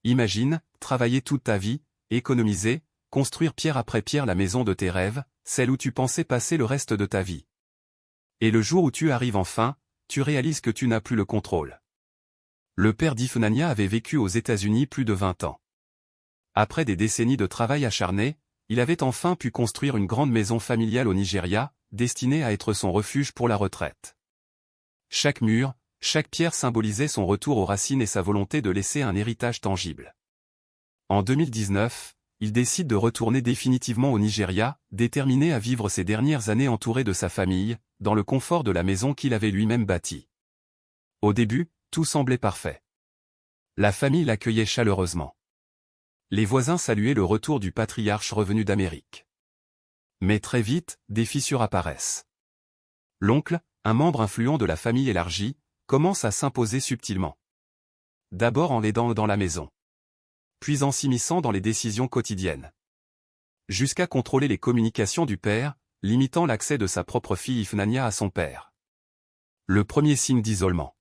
Imagine, travailler toute ta vie, économiser, construire pierre après pierre la maison de tes rêves, celle où tu pensais passer le reste de ta vie. Et le jour où tu arrives enfin, tu réalises que tu n'as plus le contrôle. Le père d'Ifnania avait vécu aux États-Unis plus de 20 ans. Après des décennies de travail acharné, il avait enfin pu construire une grande maison familiale au Nigeria, destinée à être son refuge pour la retraite. Chaque mur, chaque pierre symbolisait son retour aux racines et sa volonté de laisser un héritage tangible. En 2019, il décide de retourner définitivement au Nigeria, déterminé à vivre ses dernières années entouré de sa famille, dans le confort de la maison qu'il avait lui-même bâtie. Au début, tout semblait parfait. La famille l'accueillait chaleureusement. Les voisins saluaient le retour du patriarche revenu d'Amérique. Mais très vite, des fissures apparaissent. L'oncle, un membre influent de la famille élargie, commence à s'imposer subtilement. D'abord en l'aidant dans la maison. Puis en s'immisçant dans les décisions quotidiennes. Jusqu'à contrôler les communications du père, limitant l'accès de sa propre fille Ifnania à son père. Le premier signe d'isolement.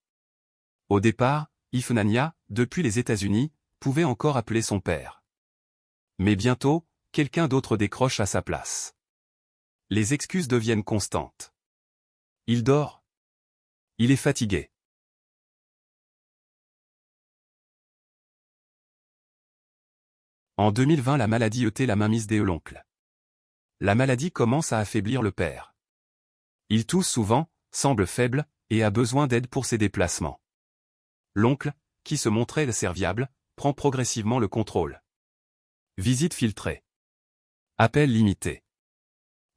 Au départ, Ifnania, depuis les États-Unis, pouvait encore appeler son père. Mais bientôt, quelqu'un d'autre décroche à sa place. Les excuses deviennent constantes. Il dort. Il est fatigué. En 2020, la maladie ôtait la mainmise de l'oncle. La maladie commence à affaiblir le père. Il tousse souvent, semble faible, et a besoin d'aide pour ses déplacements. L'oncle, qui se montrait serviable, prend progressivement le contrôle. Visites filtrées. Appels limités.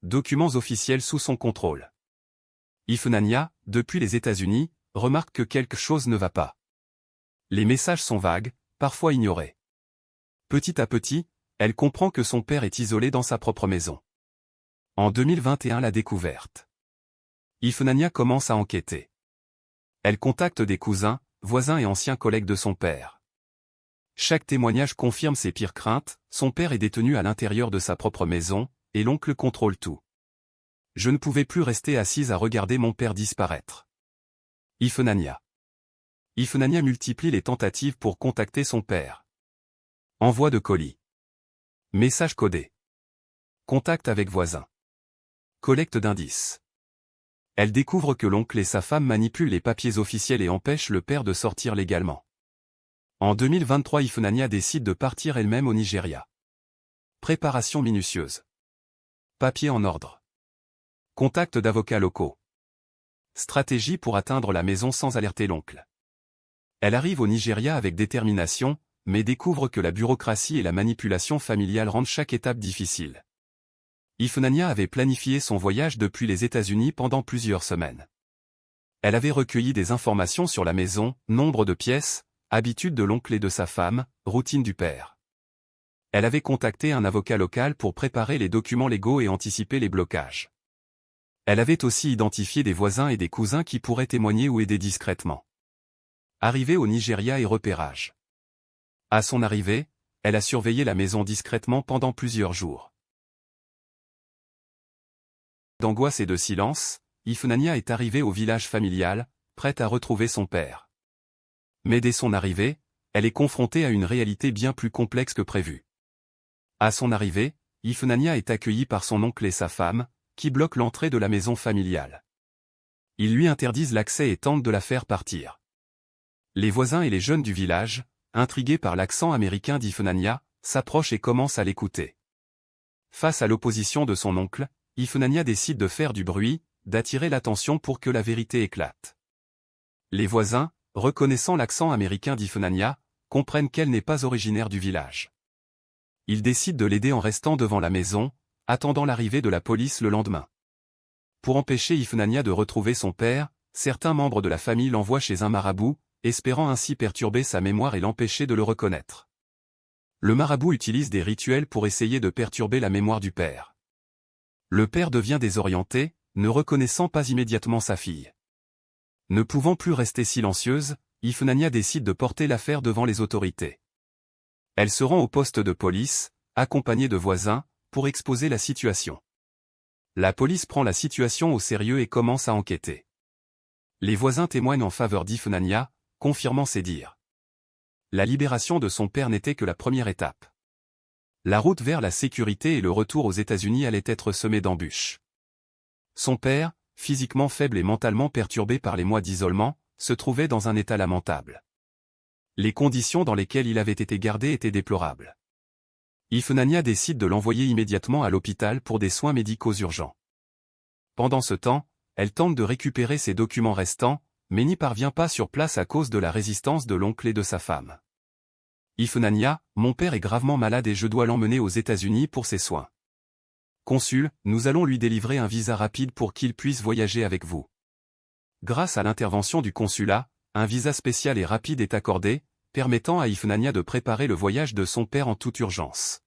Documents officiels sous son contrôle. Ifnania, depuis les États-Unis, remarque que quelque chose ne va pas. Les messages sont vagues, parfois ignorés. Petit à petit, elle comprend que son père est isolé dans sa propre maison. En 2021, la découverte. Ifnania commence à enquêter. Elle contacte des cousins, voisins et anciens collègues de son père. Chaque témoignage confirme ses pires craintes, son père est détenu à l'intérieur de sa propre maison, et l'oncle contrôle tout. Je ne pouvais plus rester assise à regarder mon père disparaître. Ifnania. Ifnania multiplie les tentatives pour contacter son père. Envoi de colis. Message codé. Contact avec voisins. Collecte d'indices. Elle découvre que l'oncle et sa femme manipulent les papiers officiels et empêchent le père de sortir légalement. En 2023, Ifnania décide de partir elle-même au Nigeria. Préparation minutieuse. Papier en ordre. Contact d'avocats locaux. Stratégie pour atteindre la maison sans alerter l'oncle. Elle arrive au Nigeria avec détermination, mais découvre que la bureaucratie et la manipulation familiale rendent chaque étape difficile. Ifnania avait planifié son voyage depuis les États-Unis pendant plusieurs semaines. Elle avait recueilli des informations sur la maison, nombre de pièces, habitudes de l'oncle et de sa femme, routine du père. Elle avait contacté un avocat local pour préparer les documents légaux et anticiper les blocages. Elle avait aussi identifié des voisins et des cousins qui pourraient témoigner ou aider discrètement. Arrivée au Nigeria et repérage. À son arrivée, elle a surveillé la maison discrètement pendant plusieurs jours. D'angoisse et de silence, Ifnania est arrivée au village familial, prête à retrouver son père. Mais dès son arrivée, elle est confrontée à une réalité bien plus complexe que prévu. À son arrivée, Ifnania est accueillie par son oncle et sa femme, qui bloquent l'entrée de la maison familiale. Ils lui interdisent l'accès et tentent de la faire partir. Les voisins et les jeunes du village, intrigués par l'accent américain d'Ifnania, s'approchent et commencent à l'écouter. Face à l'opposition de son oncle, Ifnania décide de faire du bruit, d'attirer l'attention pour que la vérité éclate. Les voisins, reconnaissant l'accent américain d'Ifnania, comprennent qu'elle n'est pas originaire du village. Ils décident de l'aider en restant devant la maison, attendant l'arrivée de la police le lendemain. Pour empêcher Ifnania de retrouver son père, certains membres de la famille l'envoient chez un marabout, espérant ainsi perturber sa mémoire et l'empêcher de le reconnaître. Le marabout utilise des rituels pour essayer de perturber la mémoire du père. Le père devient désorienté, ne reconnaissant pas immédiatement sa fille. Ne pouvant plus rester silencieuse, Ifnania décide de porter l'affaire devant les autorités. Elle se rend au poste de police, accompagnée de voisins, pour exposer la situation. La police prend la situation au sérieux et commence à enquêter. Les voisins témoignent en faveur d'Ifnania, confirmant ses dires. La libération de son père n'était que la première étape. La route vers la sécurité et le retour aux États-Unis allait être semée d'embûches. Son père, physiquement faible et mentalement perturbé par les mois d'isolement, se trouvait dans un état lamentable. Les conditions dans lesquelles il avait été gardé étaient déplorables. Ifnania décide de l'envoyer immédiatement à l'hôpital pour des soins médicaux urgents. Pendant ce temps, elle tente de récupérer ses documents restants, mais n'y parvient pas sur place à cause de la résistance de l'oncle et de sa femme. Ifnania, mon père est gravement malade et je dois l'emmener aux États-Unis pour ses soins. Consul, nous allons lui délivrer un visa rapide pour qu'il puisse voyager avec vous. Grâce à l'intervention du consulat, un visa spécial et rapide est accordé, permettant à Ifnania de préparer le voyage de son père en toute urgence.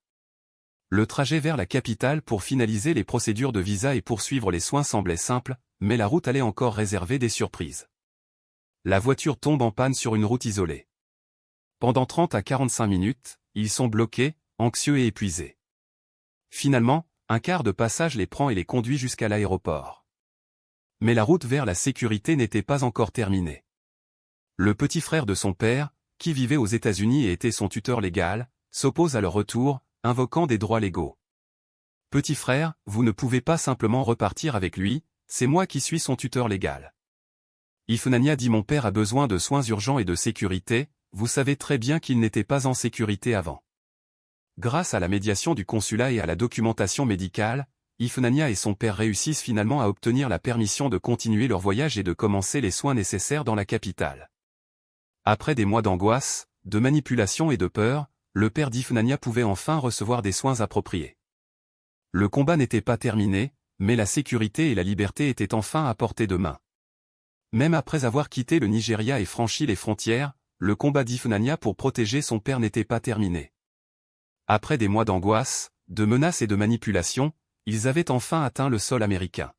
Le trajet vers la capitale pour finaliser les procédures de visa et poursuivre les soins semblait simple, mais la route allait encore réserver des surprises. La voiture tombe en panne sur une route isolée. Pendant 30 à 45 minutes, ils sont bloqués, anxieux et épuisés. Finalement, un car de passage les prend et les conduit jusqu'à l'aéroport. Mais la route vers la sécurité n'était pas encore terminée. Le petit frère de son père, qui vivait aux États-Unis et était son tuteur légal, s'oppose à leur retour, invoquant des droits légaux. « Petit frère, vous ne pouvez pas simplement repartir avec lui, c'est moi qui suis son tuteur légal. » Ifnania dit « Mon père a besoin de soins urgents et de sécurité, vous savez très bien qu'il n'était pas en sécurité avant. » Grâce à la médiation du consulat et à la documentation médicale, Ifnania et son père réussissent finalement à obtenir la permission de continuer leur voyage et de commencer les soins nécessaires dans la capitale. Après des mois d'angoisse, de manipulation et de peur, le père d'Ifnania pouvait enfin recevoir des soins appropriés. Le combat n'était pas terminé, mais la sécurité et la liberté étaient enfin à portée de main. Même après avoir quitté le Nigeria et franchi les frontières, le combat d'Ifnania pour protéger son père n'était pas terminé. Après des mois d'angoisse, de menaces et de manipulation, ils avaient enfin atteint le sol américain.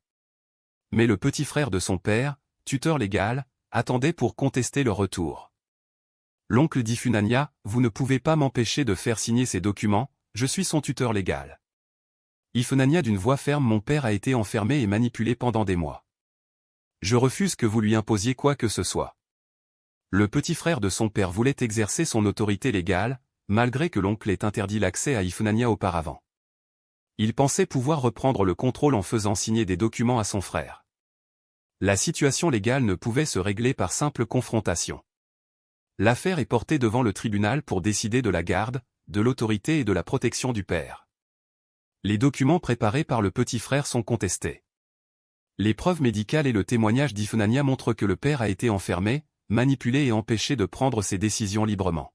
Mais le petit frère de son père, tuteur légal, attendait pour contester leur retour. L'oncle d'Ifnania, vous ne pouvez pas m'empêcher de faire signer ces documents, je suis son tuteur légal. Ifnania d'une voix ferme, mon père a été enfermé et manipulé pendant des mois. Je refuse que vous lui imposiez quoi que ce soit. Le petit frère de son père voulait exercer son autorité légale, malgré que l'oncle ait interdit l'accès à Ifnania auparavant. Il pensait pouvoir reprendre le contrôle en faisant signer des documents à son frère. La situation légale ne pouvait se régler par simple confrontation. L'affaire est portée devant le tribunal pour décider de la garde, de l'autorité et de la protection du père. Les documents préparés par le petit frère sont contestés. Les preuves médicales et le témoignage d'Ifnania montrent que le père a été enfermé, manipulé et empêché de prendre ses décisions librement.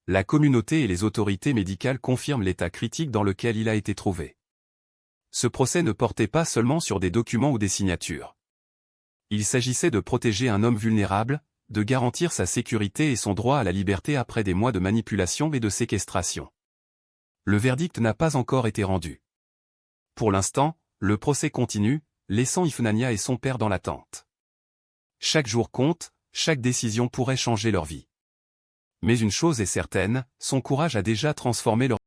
La communauté et les autorités médicales confirment l'état critique dans lequel il a été trouvé. Ce procès ne portait pas seulement sur des documents ou des signatures. Il s'agissait de protéger un homme vulnérable, de garantir sa sécurité et son droit à la liberté après des mois de manipulation et de séquestration. Le verdict n'a pas encore été rendu. Pour l'instant, le procès continue, laissant Ifnania et son père dans l'attente. Chaque jour compte, chaque décision pourrait changer leur vie. Mais une chose est certaine, son courage a déjà transformé leur